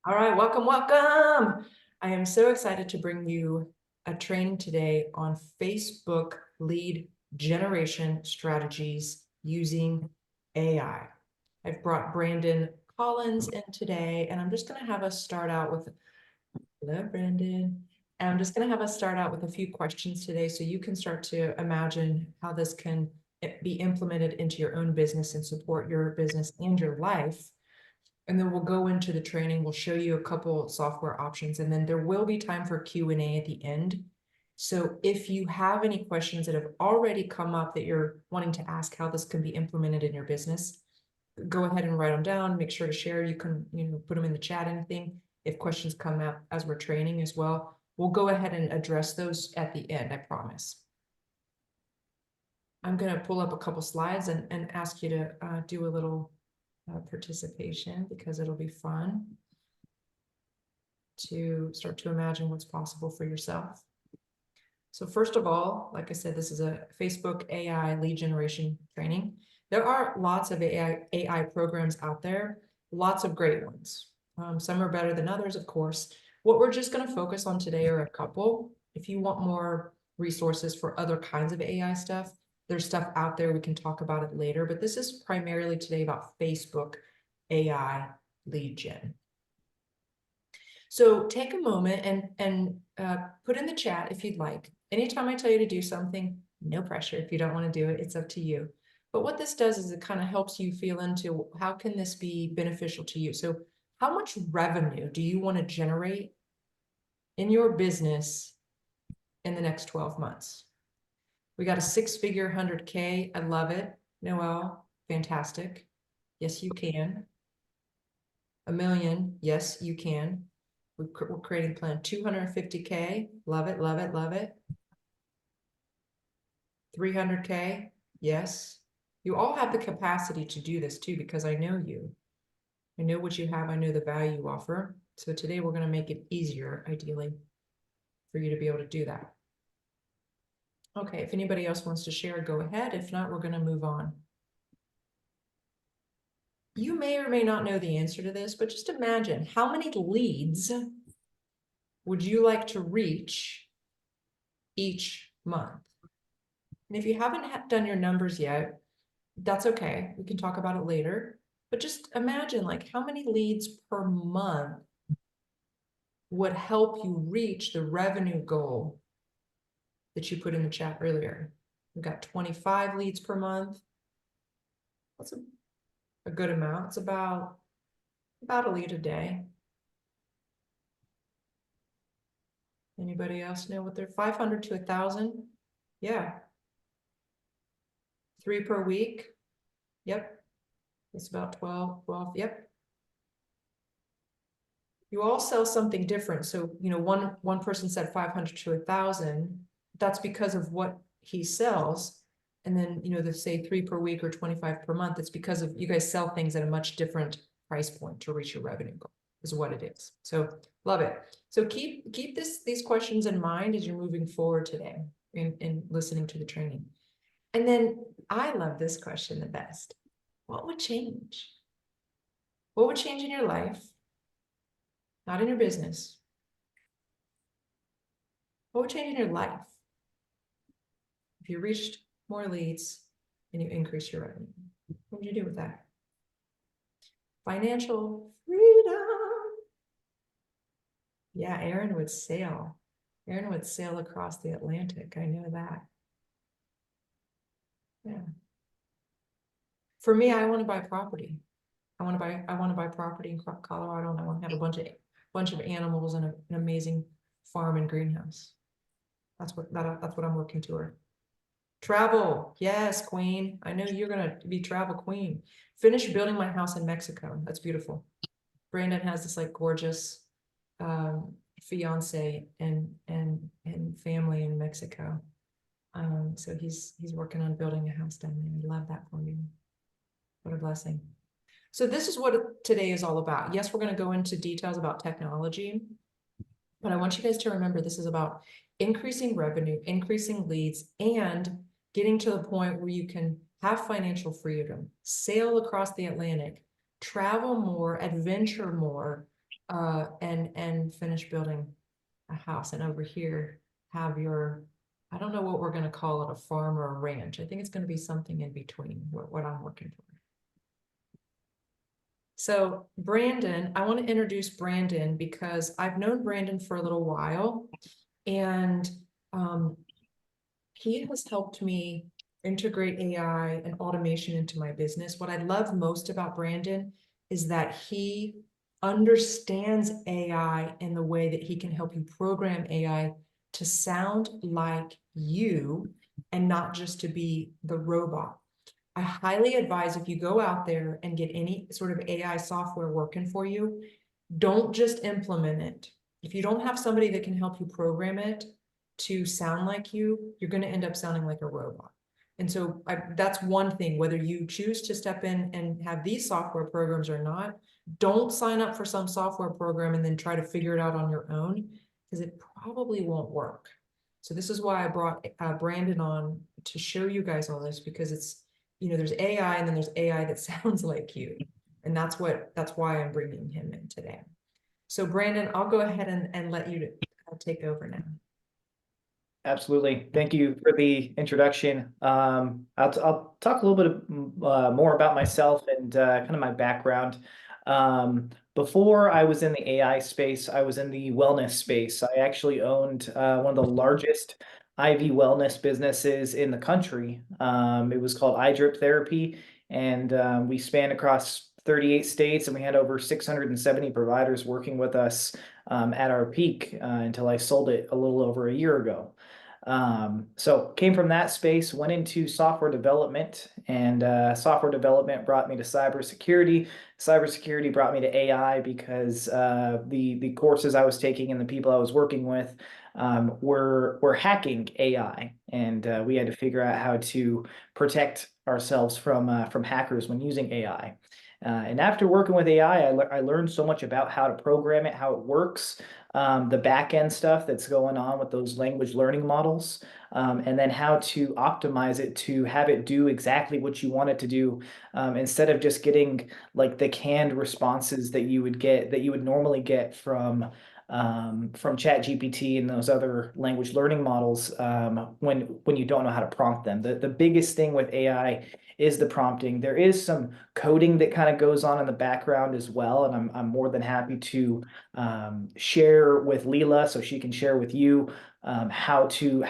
All right, welcome, welcome. I am so excited to bring you a training today on Facebook lead generation strategies using AI. I've brought Brandon Collins in today, and I'm just going to have us start out with, hello, Brandon. And I'm just going to have us start out with a few questions today so you can start to imagine how this can be implemented into your own business and support your business and your life. And then we'll go into the training. We'll show you a couple software options, and then there will be time for Q&A at the end. So if you have any questions that have already come up that you're wanting to ask how this can be implemented in your business, go ahead and write them down. Make sure to share. You can, put them in the chat, anything. If questions come up as we're training as well, we'll go ahead and address those at the end, I promise. I'm going to pull up a couple slides and ask you to do a little participation because it'll be fun to start to imagine what's possible for yourself. So first of all, like I said, this is a Facebook AI lead generation training. There are lots of AI programs out there, lots of great ones. Some are better than others, of course. What we're just going to focus on today are a couple. If you want more resources for other kinds of AI stuff, there's stuff out there. We can talk about it later, but this is primarily today about Facebook AI lead gen. So take a moment and put in the chat if you'd like. Anytime I tell you to do something, no pressure. If you don't want to do it, it's up to you. But what this does is it kind of helps you feel into how can this be beneficial to you. So how much revenue do you want to generate in your business in the next 12 months? We got a 6-figure 100K. I love it. Noelle, fantastic. Yes, you can. $1 million. Yes, you can. We're creating a plan 250K. Love it, love it, love it. 300K. Yes. You all have the capacity to do this too, because I know you. I know what you have. I know the value you offer. So today we're going to make it easier, ideally, for you to be able to do that. Okay, if anybody else wants to share, go ahead. If not, we're going to move on. You may or may not know the answer to this, but just imagine how many leads would you like to reach each month? And if you haven't done your numbers yet, that's okay. We can talk about it later. But just imagine like how many leads per month would help you reach the revenue goal that you put in the chat earlier. We've got 25 leads per month. That's a good amount. It's about a lead a day. Anybody else know what they're 500 to 1,000? Yeah. 3 per week. Yep. It's about 12. Yep. You all sell something different. So, one person said 500 to 1,000. That's because of what he sells. And then, they say 3 per week or 25 per month. It's because of you guys sell things at a much different price point to reach your revenue goal, is what it is. So love it. So keep these questions in mind as you're moving forward today in listening to the training. And then I love this question the best. What would change? What would change in your life? Not in your business. What would change in your life if you reached more leads and you increased your revenue? What would you do with that? Financial freedom. Yeah, Aaron would sail. Aaron would sail across the Atlantic. I know that. Yeah. For me, I want to buy property. I want to buy property in Colorado, and I want to have a bunch of animals and an amazing farm and greenhouse. That's what I'm working toward. Travel, yes, queen. I know you're gonna be travel queen. Finish building my house in Mexico. That's beautiful. Brandon has this like gorgeous fiance and family in Mexico. So he's working on building a house down there. I love that for you. What a blessing. So this is what today is all about. Yes, we're going to go into details about technology, but I want you guys to remember this is about increasing revenue, increasing leads, and getting to the point where you can have financial freedom, sail across the Atlantic, travel more, adventure more, and finish building a house. And over here have your, I don't know what we're going to call it, a farm or a ranch. I think it's going to be something in between what I'm working for. So Brandon, I want to introduce Brandon because I've known Brandon for a little while, and he has helped me integrate AI and automation into my business. What I love most about Brandon is that he understands AI in the way that he can help you program AI to sound like you and not just to be the robot. I highly advise, if you go out there and get any sort of AI software working for you, don't just implement it. If you don't have somebody that can help you program it to sound like you're going to end up sounding like a robot. And so that's one thing, whether you choose to step in and have these software programs or not, don't sign up for some software program and then try to figure it out on your own, because it probably won't work. So this is why I brought Brandon on to show you guys all this, because it's, there's AI and then there's AI that sounds like you. And that's why I'm bringing him in today. So Brandon, I'll go ahead and let you take over now. Absolutely. Thank you for the introduction. I'll talk a little bit more about myself and kind of my background. Before I was in the AI space, I was in the wellness space. I actually owned one of the largest IV wellness businesses in the country. It was called iDrip Therapy, and we spanned across 38 states, and we had over 670 providers working with us at our peak until I sold it a little over a year ago. So came from that space, went into software development, and software development brought me to cybersecurity. Cybersecurity brought me to AI because the courses I was taking and the people I was working with were hacking AI, and we had to figure out how to protect ourselves from hackers when using AI. And after working with AI, I learned so much about how to program it, how it works, the back end stuff that's going on with those language learning models, and then how to optimize it to have it do exactly what you want it to do, instead of just getting like the canned responses that you would normally get from ChatGPT and those other language learning models, when you don't know how to prompt them. The biggest thing with AI is the prompting. There is some coding that kind of goes on in the background as well, and I'm more than happy to share with Lila so she can share with you how to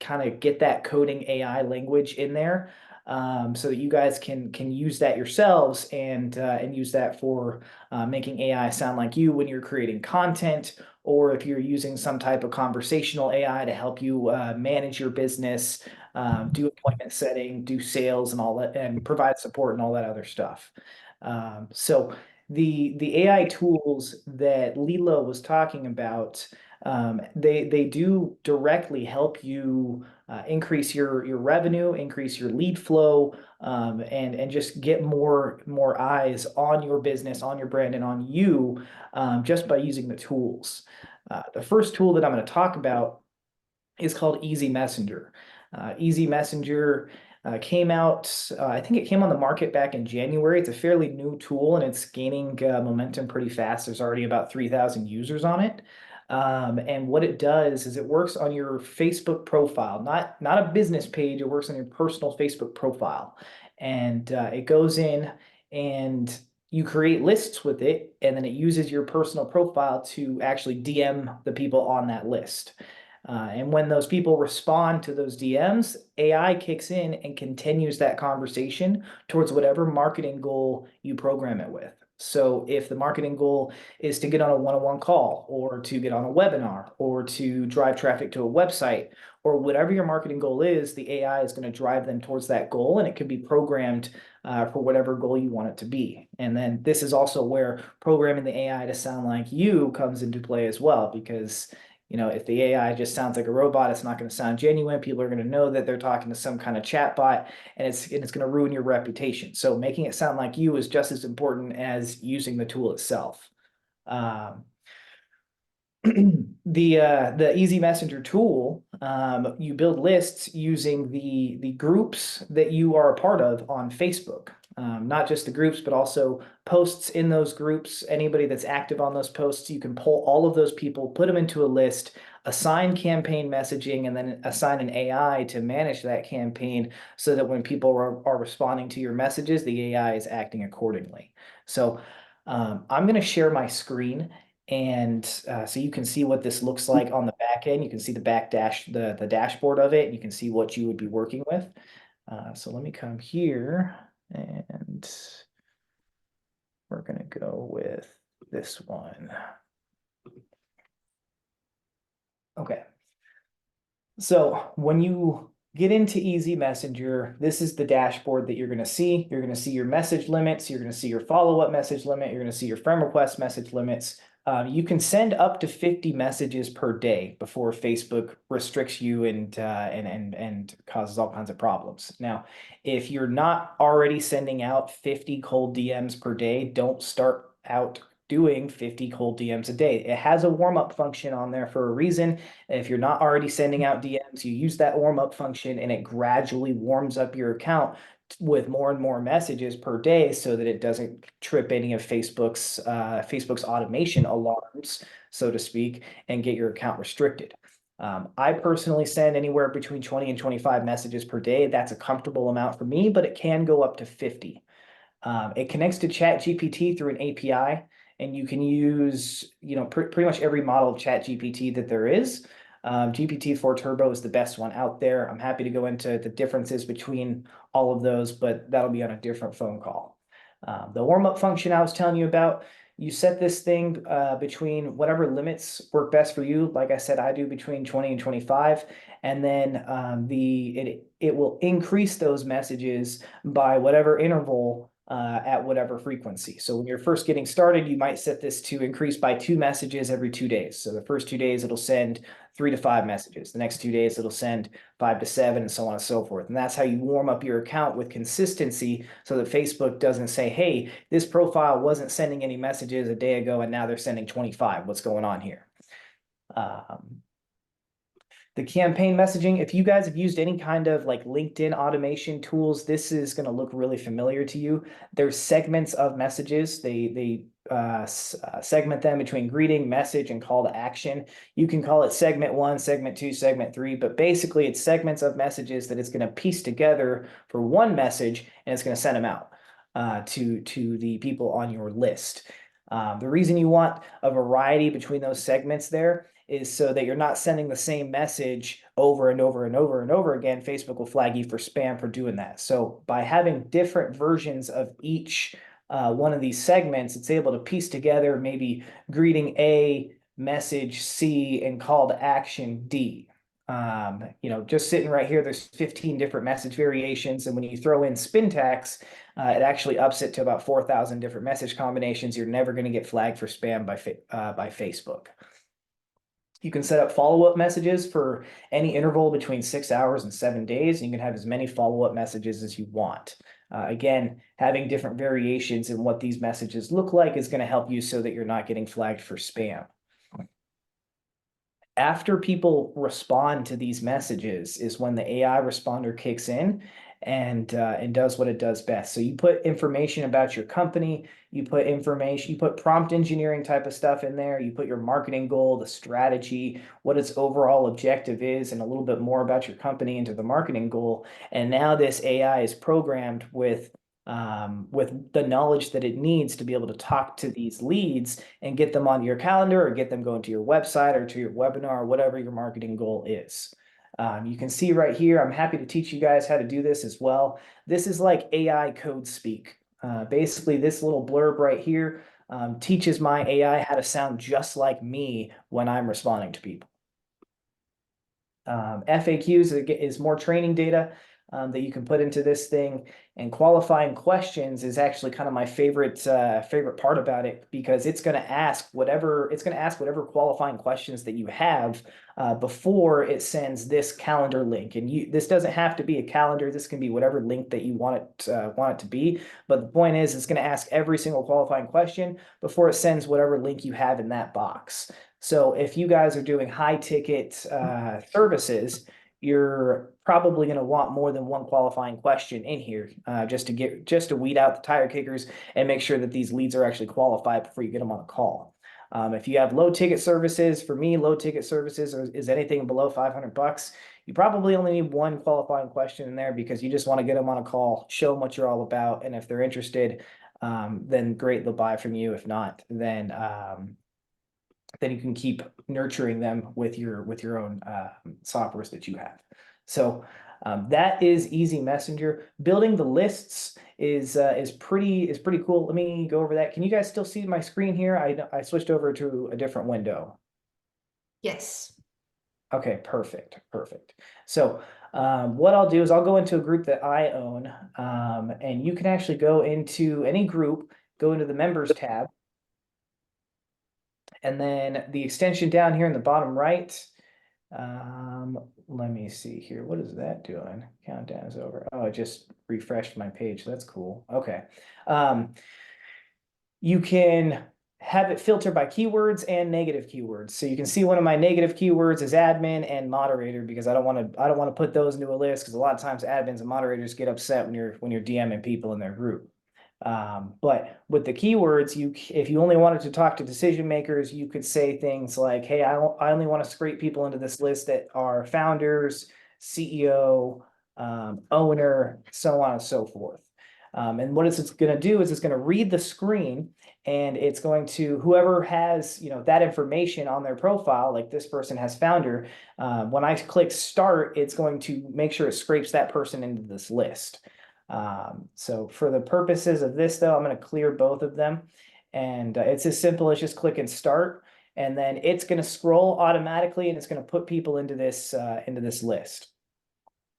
kind of get that coding AI language in there, so that you guys can use that yourselves and use that for making AI sound like you when you're creating content, or if you're using some type of conversational AI to help you manage your business, do appointment setting, do sales and all that, and provide support and all that other stuff. So the AI tools that Lila was talking about, they do directly help you increase your revenue, increase your lead flow, and just get more eyes on your business, on your brand, and on you, just by using the tools. The first tool that I'm going to talk about is called Easy Messenger. Easy Messenger came out, I think it came on the market back in January. It's a fairly new tool and it's gaining momentum pretty fast. There's already about 3,000 users on it. And what it does is it works on your Facebook profile, not a business page. It works on your personal Facebook profile. And it goes in and you create lists with it, and then it uses your personal profile to actually DM the people on that list. And when those people respond to those DMs, AI kicks in and continues that conversation towards whatever marketing goal you program it with. So if the marketing goal is to get on a one-on-one call, or to get on a webinar, or to drive traffic to a website, or whatever your marketing goal is, the AI is going to drive them towards that goal, and it could be programmed for whatever goal you want it to be. And then this is also where programming the AI to sound like you comes into play as well, because if the AI just sounds like a robot, it's not going to sound genuine. People are going to know that they're talking to some kind of chat bot, and it's going to ruin your reputation. So making it sound like you is just as important as using the tool itself. The Easy Messenger tool, you build lists using the groups that you are a part of on Facebook. not just the groups, but also posts in those groups. Anybody that's active on those posts, you can pull all of those people, put them into a list, assign campaign messaging, and then assign an AI to manage that campaign so that when people are responding to your messages, the AI is acting accordingly. So I'm going to share my screen. And so you can see what this looks like on the back end. You can see the the dashboard of it. You can see what you would be working with. So let me come here and we're going to go with this one. Okay. So when you get into Easy Messenger, this is the dashboard that you're going to see. You're going to see your message limits. You're going to see your follow-up message limit. You're going to see your friend request message limits. You can send up to 50 messages per day before Facebook restricts you and causes all kinds of problems. Now, if you're not already sending out 50 cold DMs per day, don't start out doing 50 cold DMs a day. It has a warm-up function on there for a reason. If you're not already sending out DMs, you use that warm-up function and it gradually warms up your account with more and more messages per day so that it doesn't trip any of Facebook's automation alarms, so to speak, and get your account restricted. I personally send anywhere between 20 and 25 messages per day. That's a comfortable amount for me, but it can go up to 50. It connects to ChatGPT through an API, and you can use, pretty much every model of ChatGPT that there is. GPT-4 Turbo is the best one out there. I'm happy to go into the differences between all of those, but that'll be on a different phone call. The warm-up function I was telling you about, you set this thing between whatever limits work best for you. Like I said, I do between 20 and 25, and then it will increase those messages by whatever interval at whatever frequency. So when you're first getting started, you might set this to increase by 2 messages every 2 days. So the first 2 days, it'll send 3 to 5 messages. The next 2 days, it'll send 5 to 7, and so on and so forth. And that's how you warm up your account with consistency so that Facebook doesn't say, hey, this profile wasn't sending any messages a day ago, and now they're sending 25. What's going on here? The campaign messaging, if you guys have used any kind of like LinkedIn automation tools, this is going to look really familiar to you. There's segments of messages. They segment them between greeting, message, and call to action. You can call it segment 1, segment 2, segment 3, but basically it's segments of messages that it's going to piece together for one message, and it's going to send them out to the people on your list. The reason you want a variety between those segments there is so that you're not sending the same message over and over and over and over again. Facebook will flag you for spam for doing that. So by having different versions of each one of these segments, it's able to piece together maybe greeting A, message C, and call to action D. Just sitting right here, there's 15 different message variations. And when you throw in spin tags, it actually ups it to about 4,000 different message combinations. You're never going to get flagged for spam by Facebook. You can set up follow-up messages for any interval between 6 hours and 7 days. And you can have as many follow-up messages as you want. Again, having different variations in what these messages look like is going to help you so that you're not getting flagged for spam. After people respond to these messages is when the AI responder kicks in and does what it does best. So you put information about your company, you put prompt engineering type of stuff in there, you put your marketing goal, the strategy, what its overall objective is, and a little bit more about your company into the marketing goal. And now this AI is programmed with the knowledge that it needs to be able to talk to these leads and get them onto your calendar or get them going to your website or to your webinar or whatever your marketing goal is. You can see right here, I'm happy to teach you guys how to do this as well. This is like AI code speak. Basically, this little blurb right here teaches my AI how to sound just like me when I'm responding to people. FAQs is more training data that you can put into this thing, and qualifying questions is actually kind of my favorite part about it, because it's going to ask whatever qualifying questions that you have before it sends this calendar link. And this doesn't have to be a calendar. This can be whatever link that you want it to be. But the point is, it's going to ask every single qualifying question before it sends whatever link you have in that box. So if you guys are doing high ticket services, you're probably going to want more than one qualifying question in here, just to weed out the tire kickers and make sure that these leads are actually qualified before you get them on a call. If you have low ticket services, for me, low ticket services is anything below $500. You probably only need one qualifying question in there because you just want to get them on a call, show them what you're all about, and if they're interested, then great, they'll buy from you. If not, then you can keep nurturing them with your own softwares that you have. So that is Easy Messenger. Building the lists is pretty cool. Let me go over that. Can you guys still see my screen here? I switched over to a different window. Yes. Okay, perfect. So what I'll do is I'll go into a group that I own, and you can actually go into any group, go into the members tab, and then the extension down here in the bottom right. Let me see here. What is that doing? Countdown is over. Oh, it just refreshed my page. That's cool. Okay. You can have it filter by keywords and negative keywords. So you can see one of my negative keywords is admin and moderator because I don't want to put those into a list because a lot of times admins and moderators get upset when you're DMing people in their group. But with the keywords, if you only wanted to talk to decision makers, you could say things like, hey, I only want to scrape people into this list that are founders, CEO, owner, so on and so forth. And what it's going to do is it's going to read the screen and it's going to, whoever has, that information on their profile, like this person has founder, when I click start, it's going to make sure it scrapes that person into this list. So for the purposes of this though, I'm going to clear both of them, and it's as simple as just clicking start, and then it's going to scroll automatically and it's going to put people into this list.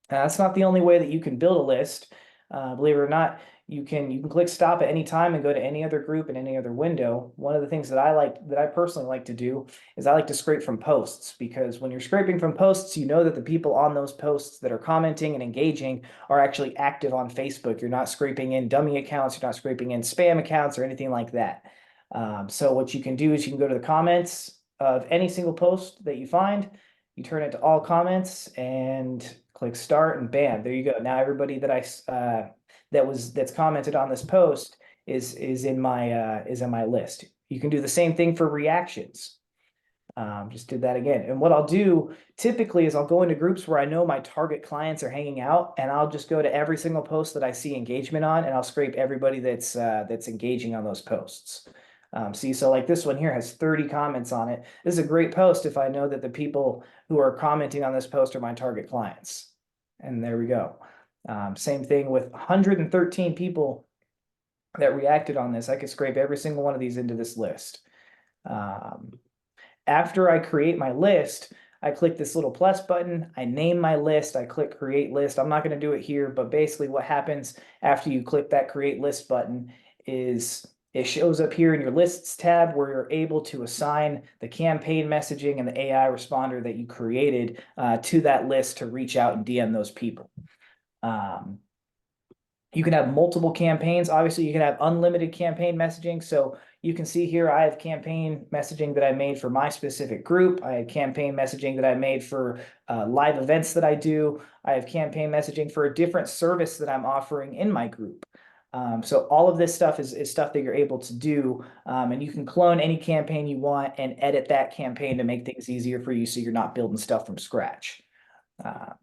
That's not the only way that you can build a list. Believe it or not, you can click stop at any time and go to any other group in any other window. One of the things that I personally like to do is I like to scrape from posts, because when you're scraping from posts, you know that the people on those posts that are commenting and engaging are actually active on Facebook. You're not scraping in dummy accounts, you're not scraping in spam accounts or anything like that. So what you can do is you can go to the comments of any single post that you find, you turn it to all comments and click start, and bam, there you go. Now everybody that's commented on this post is in my list. You can do the same thing for reactions. Just did that again. And what I'll do typically is I'll go into groups where I know my target clients are hanging out, and I'll just go to every single post that I see engagement on, and I'll scrape everybody that's engaging on those posts. So like this one here has 30 comments on it. This is a great post if I know that the people who are commenting on this post are my target clients. And there we go. Same thing with 113 people that reacted on this. I could scrape every single one of these into this list. After I create my list, I click this little plus button, I name my list, I click create list. I'm not going to do it here, but basically what happens after you click that create list button is it shows up here in your lists tab where you're able to assign the campaign messaging and the AI responder that you created to that list to reach out and DM those people. You can have multiple campaigns. Obviously, you can have unlimited campaign messaging. So you can see here, I have campaign messaging that I made for my specific group. I have campaign messaging that I made for live events that I do. I have campaign messaging for a different service that I'm offering in my group. So all of this stuff is stuff that you're able to do, and you can clone any campaign you want and edit that campaign to make things easier for you so you're not building stuff from scratch.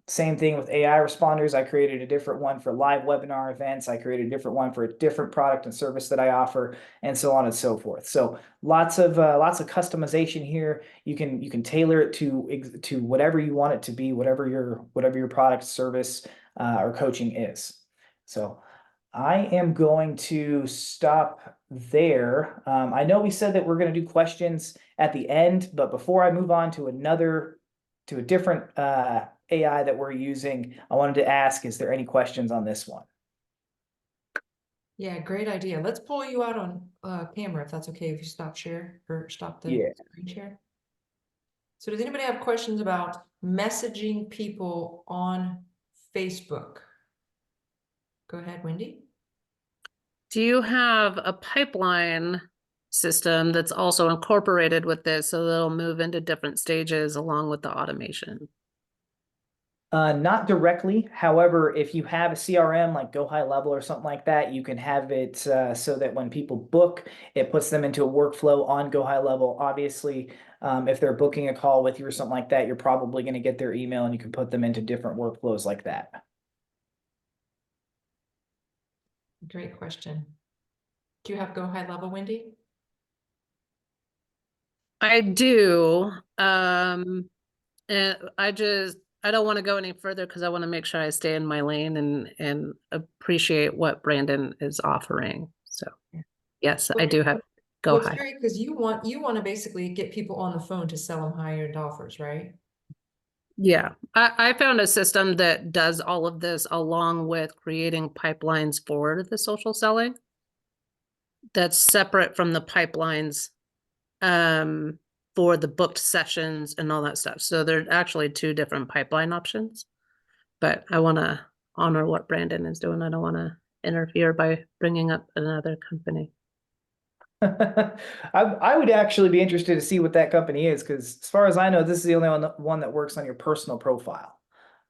Same thing with AI responders. I created a different one for live webinar events. I created a different one for a different product and service that I offer, and so on and so forth. So lots of customization here. You can tailor it to whatever you want it to be, whatever your product, service, or coaching is. So I am going to stop there. I know we said that we're going to do questions at the end, but before I move on to a different AI that we're using, I wanted to ask, is there any questions on this one? Yeah, great idea. Let's pull you out on camera if that's okay, if you stop share or stop the screen share. So does anybody have questions about messaging people on Facebook? Go ahead, Wendy. Do you have a pipeline system that's also incorporated with this so they'll move into different stages along with the automation? Not directly. However, if you have a CRM like Go High Level or something like that, you can have it so that when people book, it puts them into a workflow on Go High Level. Obviously, if they're booking a call with you or something like that, you're probably going to get their email and you can put them into different workflows like that. Great question. Do you have Go High Level, Wendy? I do. And I don't want to go any further because I want to make sure I stay in my lane and appreciate what Brandon is offering. So yes, I do have Go Well, it's High. great because you want to basically get people on the phone to sell them high-end offers, right? Yeah, I found a system that does all of this along with creating pipelines for the social selling that's separate from the pipelines for the booked sessions and all that stuff. So they're actually two different pipeline options. But I want to honor what Brandon is doing. I don't want to interfere by bringing up another company. I would actually be interested to see what that company is because, as far as I know, this is the only one that works on your personal profile.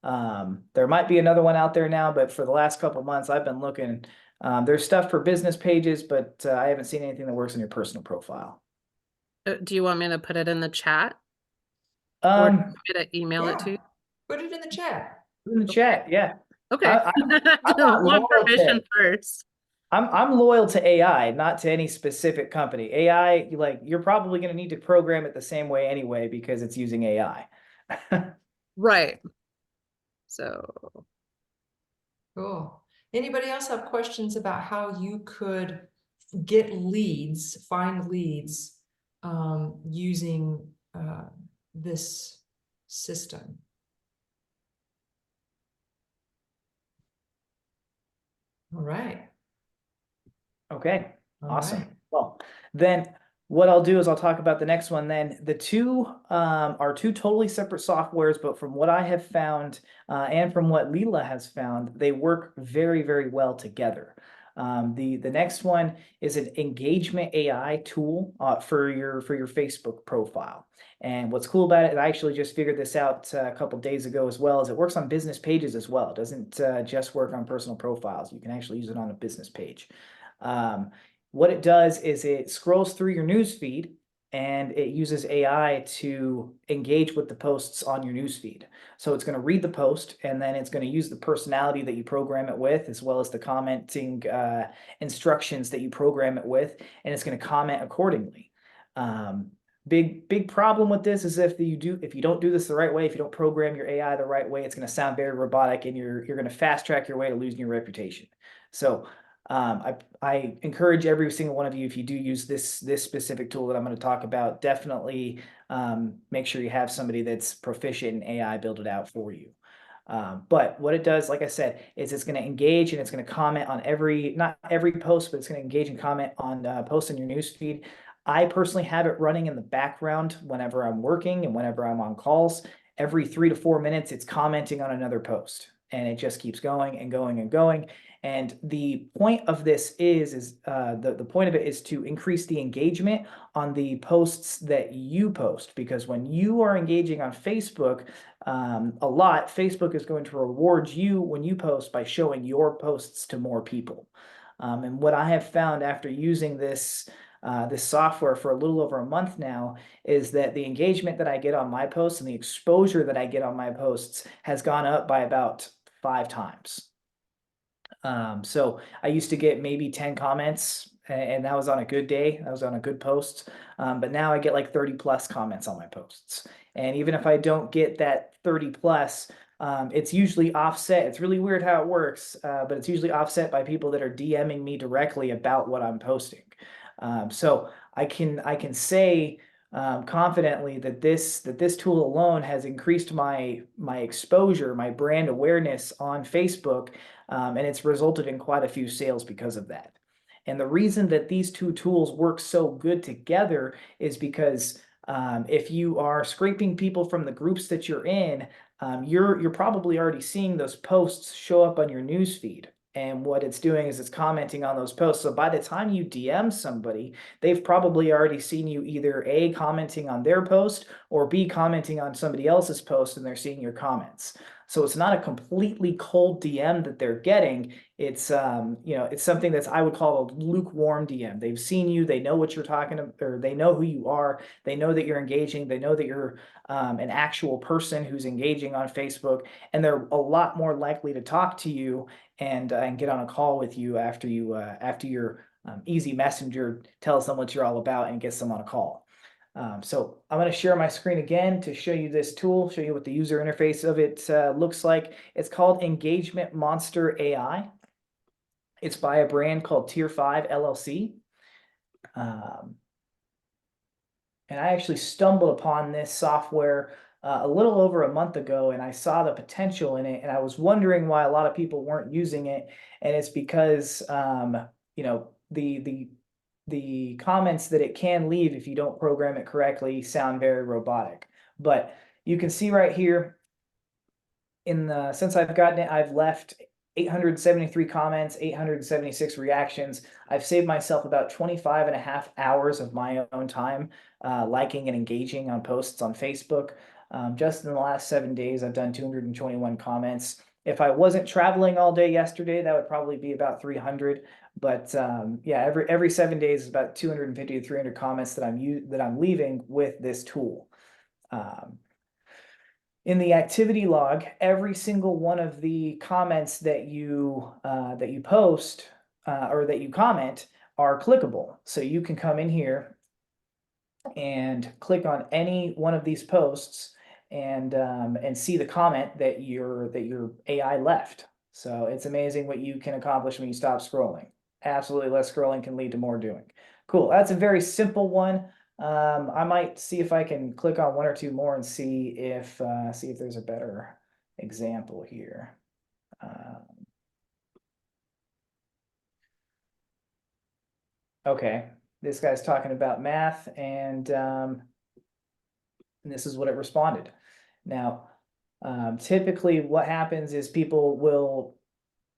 There might be another one out there now, but for the last couple of months, I've been looking. There's stuff for business pages, but I haven't seen anything that works on your personal profile. Do you want me to put it in the chat? Or do you want me to email it to you? Put it in the chat. In the chat, yeah. Okay. I'm I not want loyal permission to. first. I'm loyal to AI, not to any specific company. AI, like you're probably going to need to program it the same way anyway because it's using AI. Right. So Cool. Anybody else have questions about how you could get leads, find leads, using this system? All right. Okay, All awesome. right. Well, then what I'll do is I'll talk about the next one then. The two are two totally separate softwares, but from what I have found and from what Lila has found, they work very, very well together. The next one is an engagement AI tool for your Facebook profile. And what's cool about it, I actually just figured this out a couple days ago as well, is it works on business pages as well. It doesn't just work on personal profiles. You can actually use it on a business page. Um, what it does is it scrolls through your news feed and it uses AI to engage with the posts on your news feed. So it's going to read the post and then it's going to use the personality that you program it with, as well as the commenting instructions that you program it with, and it's going to comment accordingly. Big problem with this is if you don't do this the right way, if you don't program your AI the right way, it's going to sound very robotic and you're going to fast track your way to losing your reputation. So I encourage every single one of you, if you do use this specific tool that I'm going to talk about, definitely make sure you have somebody that's proficient in AI build it out for you. But what it does, like I said, is it's going to engage and it's going to comment on not every post, but it's going to engage and comment on posts in your newsfeed. I personally have it running in the background whenever I'm working and whenever I'm on calls. Every 3 to 4 minutes, it's commenting on another post, and it just keeps going and going and going. And the point of this is the point of it is to increase the engagement on the posts that you post, because when you are engaging on Facebook a lot, Facebook is going to reward you when you post by showing your posts to more people. And what I have found after using this software for a little over a month now is that the engagement that I get on my posts and the exposure that I get on my posts has gone up by about 5 times. So I used to get maybe 10 comments and that was on a good day. That was on a good post. But now I get like 30 plus comments on my posts. And even if I don't get that 30 plus, it's usually offset. It's really weird how it works, but it's usually offset by people that are DMing me directly about what I'm posting. So I can say confidently that this tool alone has increased my exposure, my brand awareness on Facebook, and it's resulted in quite a few sales because of that. And the reason that these two tools work so good together is because if you are scraping people from the groups that you're in, you're probably already seeing those posts show up on your news feed. And what it's doing is it's commenting on those posts. So by the time you DM somebody, they've probably already seen you either A, commenting on their post, or B, commenting on somebody else's post, and they're seeing your comments. So it's not a completely cold DM that they're getting. It's it's something that's, I would call a lukewarm DM. They've seen you, they know what you're talking about, or they know who you are, they know that you're engaging, they know that you're an actual person who's engaging on Facebook, and they're a lot more likely to talk to you and get on a call with you after your easy messenger tells them what you're all about and gets them on a call. So I'm going to share my screen again to show you this tool, show you what the user interface of it looks like. It's called Engagement Monster AI. It's by a brand called Tier 5 LLC. And I actually stumbled upon this software a little over a month ago, and I saw the potential in it, and I was wondering why a lot of people weren't using it. And it's because the comments that it can leave if you don't program it correctly sound very robotic. But you can see right here, since I've gotten it, I've left 873 comments, 876 reactions. I've saved myself about 25 and a half hours of my own time liking and engaging on posts on Facebook. Just in the last 7 days, I've done 221 comments. If I wasn't traveling all day yesterday, that would probably be about 300. But yeah, every 7 days is about 250 to 300 comments that I'm leaving with this tool. In the activity log, every single one of the comments that you post or that you comment are clickable. So you can come in here and click on any one of these posts and see the comment that your AI left. So it's amazing what you can accomplish when you stop scrolling. Absolutely, less scrolling can lead to more doing. Cool. That's a very simple one. I might see if I can click on one or two more and see if there's a better example here. Okay, this guy's talking about math, and this is what it responded. Now, typically what happens is people will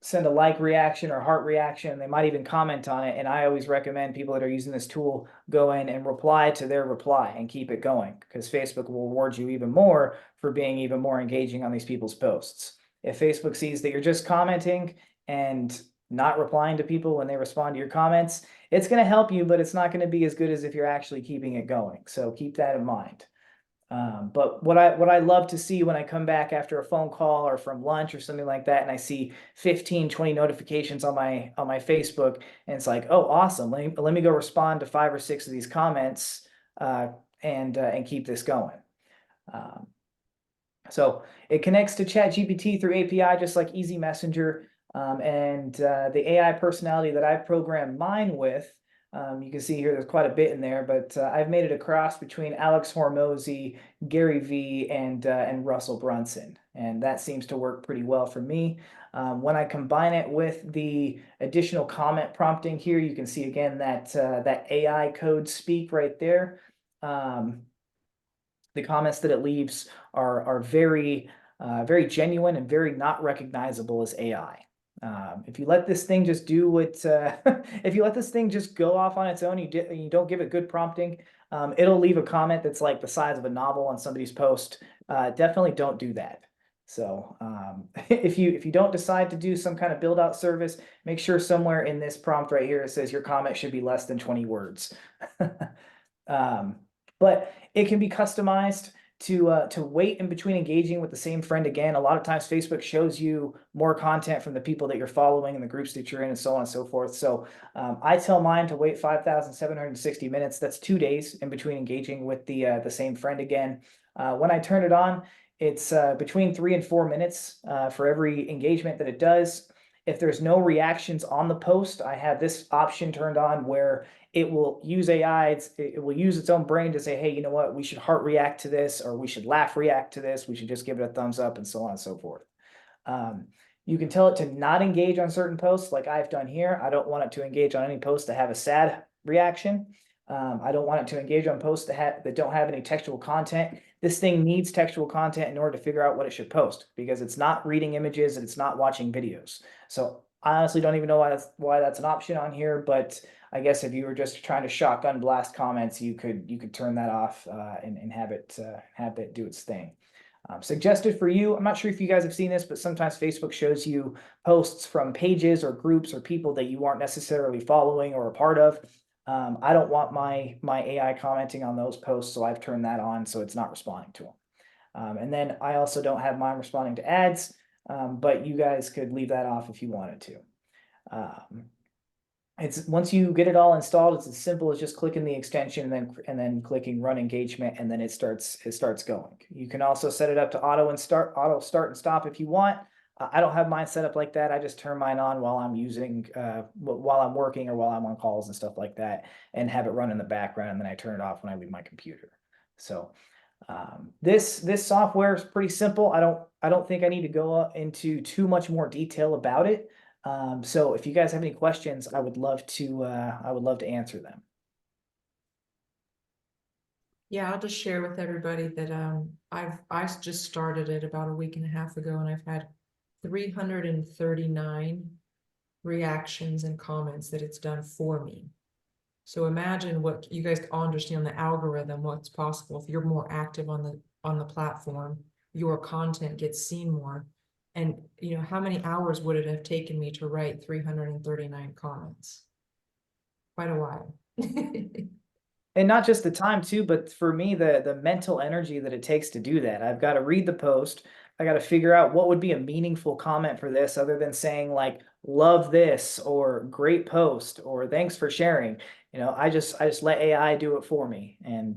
send a like reaction or heart reaction. They might even comment on it. And I always recommend people that are using this tool go in and reply to their reply and keep it going, because Facebook will reward you even more for being even more engaging on these people's posts. If Facebook sees that you're just commenting and not replying to people when they respond to your comments, it's going to help you, but it's not going to be as good as if you're actually keeping it going. So keep that in mind. But what I love to see when I come back after a phone call or from lunch or something like that, and I see 15, 20 notifications on my Facebook, and it's like, oh, awesome. Let me go respond to 5 or 6 of these comments and keep this going. So it connects to ChatGPT through API, just like Easy Messenger. And the AI personality that I programmed mine with, you can see here there's quite a bit in there, but I've made it a cross between Alex Hormozy, Gary Vee, and Russell Brunson, and that seems to work pretty well for me. When I combine it with the additional comment prompting here, you can see again that that AI code speak right there. The comments that it leaves are very very genuine and very not recognizable as AI. If you let this thing just do what, if you let this thing just go off on its own, you don't give it good prompting, it'll leave a comment that's like the size of a novel on somebody's post. Definitely don't do that. So if you don't decide to do some kind of build out service, make sure somewhere in this prompt right here it says your comment should be less than 20 words. But it can be customized to wait in between engaging with the same friend again. A lot of times Facebook shows you more content from the people that you're following and the groups that you're in and so on and so forth. So I tell mine to wait 5,760 minutes. That's 2 days in between engaging with the same friend again. When I turn it on, it's between 3 and 4 minutes for every engagement that it does. If there's no reactions on the post, I have this option turned on where it will use AI. It will use its own brain to say, hey, you know what? We should heart react to this, or we should laugh react to this. We should just give it a thumbs up, and so on and so forth. You can tell it to not engage on certain posts like I've done here. I don't want it to engage on any posts that have a sad reaction. I don't want it to engage on posts that don't have any textual content. This thing needs textual content in order to figure out what it should post, because it's not reading images and it's not watching videos. So I honestly don't even know why that's an option on here, but I guess if you were just trying to shotgun blast comments, you could turn that off and have it do its thing. Suggested for you, I'm not sure if you guys have seen this, but sometimes Facebook shows you posts from pages or groups or people that you aren't necessarily following or a part of. I don't want my AI commenting on those posts, so I've turned that on so it's not responding to them. And then I also don't have mine responding to ads, but you guys could leave that off if you wanted to. It's once you get it all installed, it's as simple as just clicking the extension and then clicking run engagement, and then it starts going. You can also set it up to auto start and stop if you want. I don't have mine set up like that. I just turn mine on while I'm while I'm working or while I'm on calls and stuff like that, and have it run in the background, and then I turn it off when I leave my computer. So this software is pretty simple. I don't think I need to go into too much more detail about it. So if you guys have any questions, I would love to answer them. Yeah, I'll just share with everybody that I just started it about a week and a half ago, and I've had 339 reactions and comments that it's done for me. So imagine what you guys all understand the algorithm, what's possible if you're more active on the platform, your content gets seen more. And you know, how many hours would it have taken me to write 339 comments? Quite a while. And not just the time too, but for me, the mental energy that it takes to do that. I've got to read the post. I got to figure out what would be a meaningful comment for this other than saying like, love this or great post or thanks for sharing. You know, I just let AI do it for me. And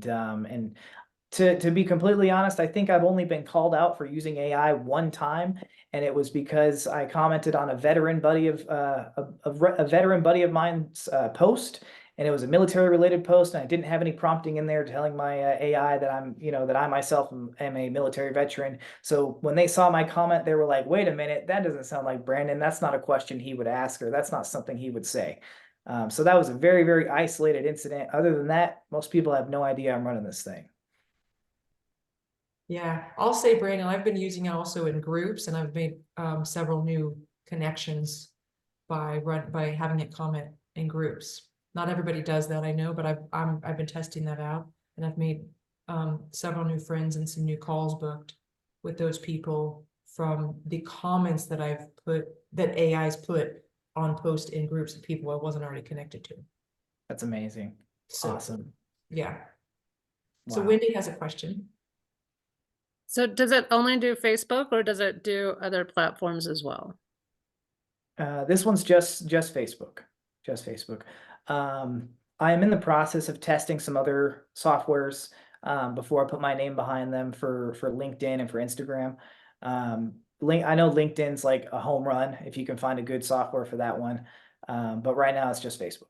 to be completely honest, I think I've only been called out for using AI one time, and it was because I commented on a veteran buddy of a veteran buddy of mine's post, and it was a military related post, and I didn't have any prompting in there telling my AI that that I myself am a military veteran. So when they saw my comment, they were like, "Wait a minute, that doesn't sound like Brandon. That's not a question he would ask, or that's not something he would say." So that was a very, very isolated incident. Other than that, most people have no idea I'm running this thing. Yeah, I'll say, Brandon, I've been using it also in groups, and I've made several new connections by having it comment in groups. Not everybody does that, I know, but I've been testing that out, and I've made several new friends and some new calls booked with those people from the comments that AI's put on post in groups of people I wasn't already connected to. That's amazing. So, awesome. Yeah. So Wow. Wendy has a question. So does it only do Facebook or does it do other platforms as well? This one's just Facebook, just Facebook. I am in the process of testing some other softwares before I put my name behind them for LinkedIn and for Instagram. I know LinkedIn's like a home run if you can find a good software for that one. But right now it's just Facebook.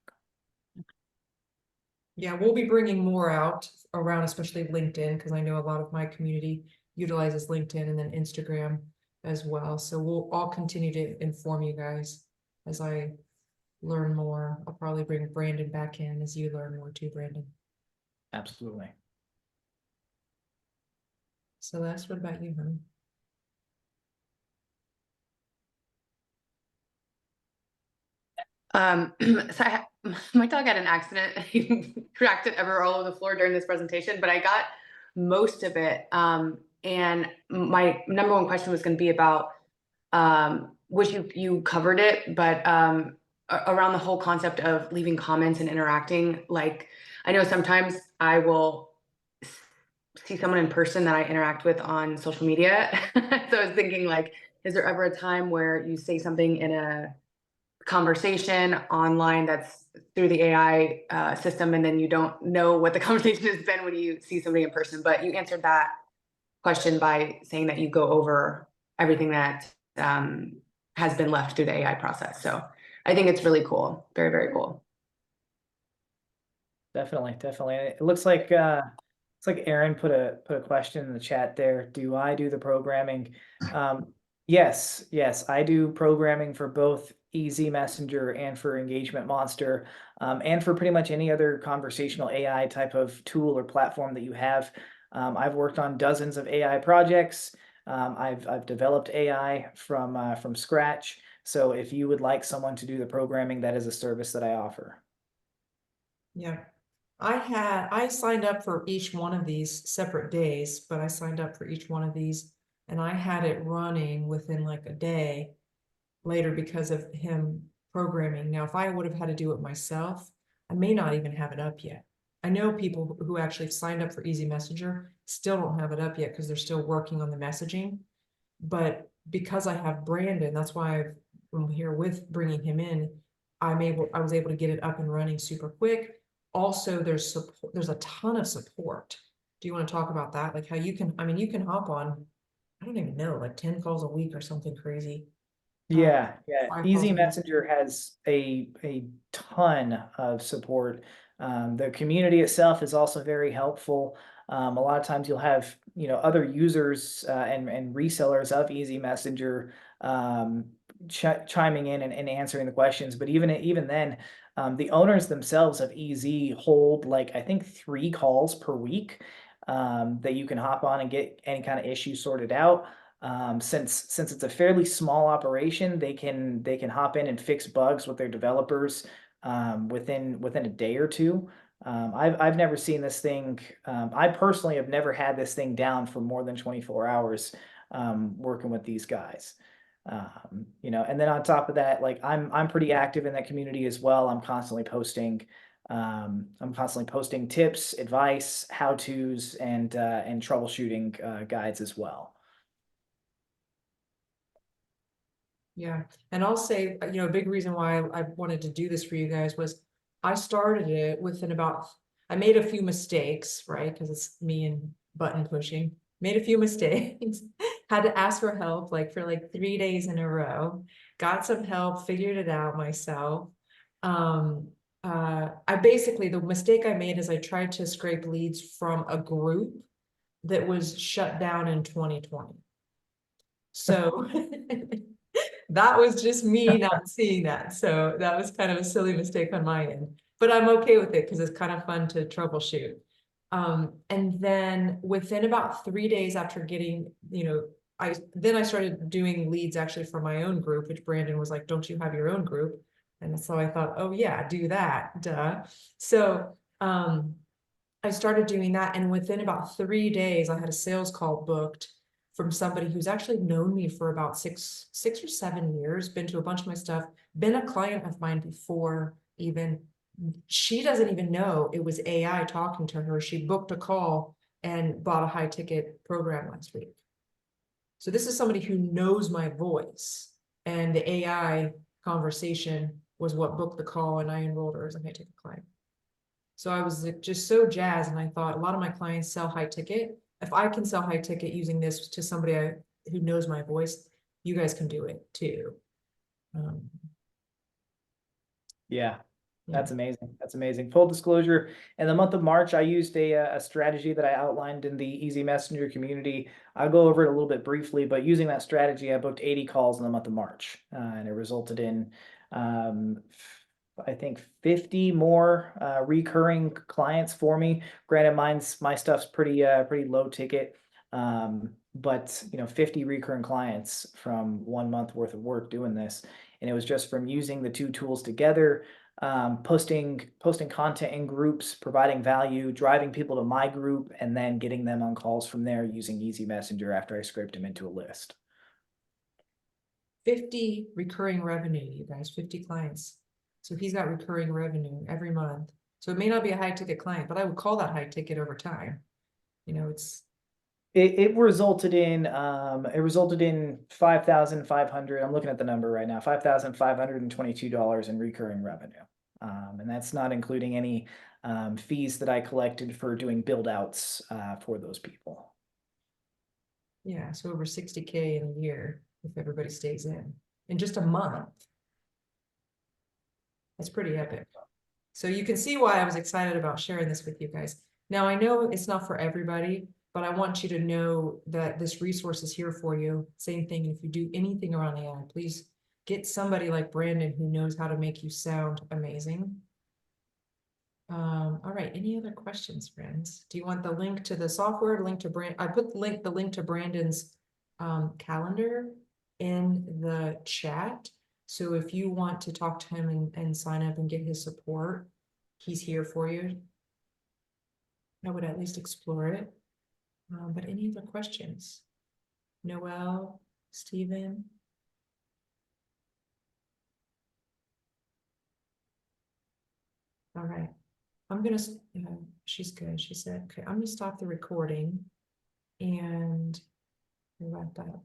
Yeah, we'll be bringing more out around, especially LinkedIn, because I know a lot of my community utilizes LinkedIn and then Instagram as well. So we'll all continue to inform you guys as I learn more. I'll probably bring Brandon back in as you learn more too, Brandon. Absolutely. Celeste, what about you, honey? So my dog had an accident. He cracked it ever all over the floor during this presentation, but I got most of it. And my number one question was going to be about, which you covered it, but around the whole concept of leaving comments and interacting. Like, I know sometimes I will see someone in person that I interact with on social media. So I was thinking, like, is there ever a time where you say something in a conversation online that's through the AI system, and then you don't know what the conversation has been when you see somebody in person? But you answered that question by saying that you go over everything that has been left through the AI process. So I think it's really cool. Very, very cool. Definitely. It looks like Aaron put a question in the chat there. Do I do the programming? Yes, I do programming for both Easy Messenger and for Engagement Monster, and for pretty much any other conversational AI type of tool or platform that you have. I've worked on dozens of AI projects. I've developed AI from scratch. So if you would like someone to do the programming, that is a service that I offer. Yeah. I signed up for each one of these separate days, but I signed up for each one of these and I had it running within like a day later because of him programming. Now, if I would have had to do it myself, I may not even have it up yet. I know people who actually signed up for Easy Messenger still don't have it up yet because they're still working on the messaging. But because I have Brandon, that's why I'm here with bringing him in. I was able to get it up and running super quick. Also, there's support, there's a ton of support. Do you want to talk about that? Like how you can, I mean, you can hop on, I don't even know, like 10 calls a week or something crazy. Yeah, 5 calls Easy a week. Messenger has a ton of support. The community itself is also very helpful. A lot of times you'll have, other users and resellers of Easy Messenger chiming in and answering the questions. But even then, the owners themselves of Easy hold like I think 3 calls per week that you can hop on and get any kind of issue sorted out. Since it's a fairly small operation, they can hop in and fix bugs with their developers within a day or two. I've never seen this thing. I personally have never had this thing down for more than 24 hours working with these guys. And then on top of that, like I'm pretty active in that community as well. I'm constantly posting. I'm constantly posting tips, advice, how-tos, and troubleshooting guides as well. Yeah, and I'll say, a big reason why I wanted to do this for you guys was I started it within I made a few mistakes, right? Because it's me and button pushing. Made a few mistakes, had to ask for help like for like 3 days in a row. Got some help, figured it out myself. The mistake I made is I tried to scrape leads from a group that was shut down in 2020. So that was just me not seeing that. So that was kind of a silly mistake on my end, but I'm okay with it because it's kind of fun to troubleshoot. And then within about 3 days after getting, I started doing leads actually for my own group, which Brandon was like, don't you have your own group? And so I thought, oh yeah, do that, duh. So I started doing that, and within about 3 days, I had a sales call booked from somebody who's actually known me for about six or 7 years, been to a bunch of my stuff, been a client of mine before even. She doesn't even know it was AI talking to her. She booked a call and bought a high ticket program last week. So this is somebody who knows my voice, and the AI conversation was what booked the call, and I enrolled her as a high ticket client. So I was just so jazzed, and I thought a lot of my clients sell high ticket. If I can sell high ticket using this to somebody who knows my voice, you guys can do it too. Yeah, Yeah. that's amazing. That's amazing. Full disclosure, in the month of March, I used a strategy that I outlined in the Easy Messenger community. I'll go over it a little bit briefly, but using that strategy, I booked 80 calls in the month of March, and it resulted in, I think 50 more recurring clients for me. Granted, my stuff's pretty low ticket, but 50 recurring clients from 1 month worth of work doing this. And it was just from using the 2 tools together, posting content in groups, providing value, driving people to my group, and then getting them on calls from there using Easy Messenger after I scraped them into a list. 50 recurring revenue, you guys, 50 clients. So he's got recurring revenue every month. So it may not be a high ticket client, but I would call that high ticket over time. It resulted in 5,500. I'm looking at the number right now, $5,522 in recurring revenue. And that's not including any fees that I collected for doing build outs for those people. Yeah, so over 60K in a year if everybody stays in just a month. That's pretty epic. So you can see why I was excited about sharing this with you guys. Now I know it's not for everybody, but I want you to know that this resource is here for you. Same thing, if you do anything around AI, please get somebody like Brandon who knows how to make you sound amazing. All right, any other questions, friends? Do you want the link to the software, link to I put the link to Brandon's calendar in the chat. So if you want to talk to him and sign up and get his support, he's here for you. I would at least explore it. But any other questions? Noel, Stephen? All right, I'm gonna, she's good. She said, okay, I'm gonna stop the recording and wrap that up.